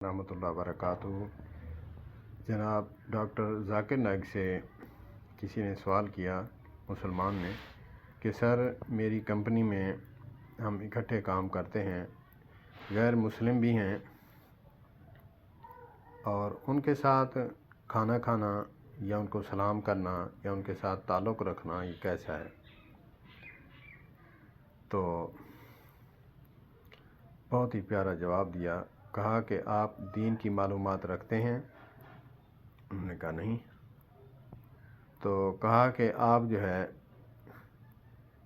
رحمۃ اللہ وبرکاتہ۔ جناب ڈاکٹر ذاکر نائک سے کسی نے سوال کیا، مسلمان نے، کہ سر میری کمپنی میں ہم اکٹھے کام کرتے ہیں، غیر مسلم بھی ہیں، اور ان کے ساتھ کھانا کھانا یا ان کو سلام کرنا یا ان کے ساتھ تعلق رکھنا یہ کیسا ہے؟ تو بہت ہی پیارا جواب دیا، کہا کہ آپ دین کی معلومات رکھتے ہیں؟ انہوں نے کہا نہیں۔ تو کہا کہ آپ جو ہے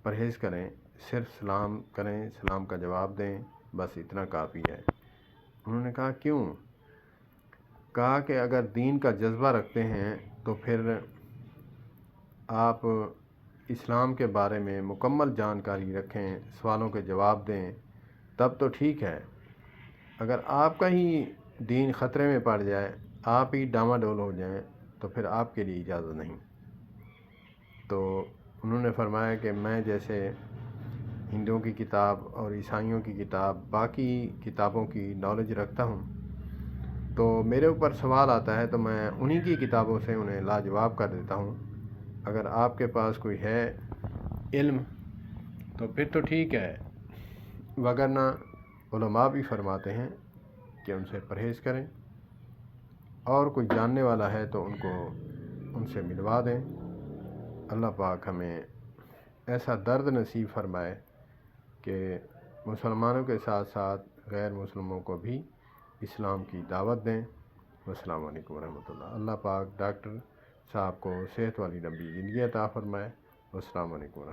پرہیز کریں، صرف سلام کریں، سلام کا جواب دیں، بس اتنا کافی ہے۔ انہوں نے کہا کیوں؟ کہا کہ اگر دین کا جذبہ رکھتے ہیں تو پھر آپ اسلام کے بارے میں مکمل جانکاری رکھیں، سوالوں کے جواب دیں، تب تو ٹھیک ہے۔ اگر آپ کا ہی دین خطرے میں پڑ جائے، آپ ہی ڈاماڈول ہو جائیں، تو پھر آپ کے لیے اجازت نہیں۔ تو انہوں نے فرمایا کہ میں جیسے ہندوؤں کی کتاب اور عیسائیوں کی کتاب، باقی کتابوں کی نالج رکھتا ہوں، تو میرے اوپر سوال آتا ہے تو میں انہی کی کتابوں سے انہیں لاجواب کر دیتا ہوں۔ اگر آپ کے پاس کوئی ہے علم تو پھر تو ٹھیک ہے، وگرنہ علماء بھی فرماتے ہیں کہ ان سے پرہیز کریں، اور کوئی جاننے والا ہے تو ان سے ملوا دیں۔ اللہ پاک ہمیں ایسا درد نصیب فرمائے کہ مسلمانوں کے ساتھ ساتھ غیر مسلموں کو بھی اسلام کی دعوت دیں۔ السلام علیکم ورحمۃ اللہ۔ اللہ پاک ڈاکٹر صاحب کو صحت والی لمبی زندگی عطا فرمائے۔ السلام علیکم ورحمۃ اللہ۔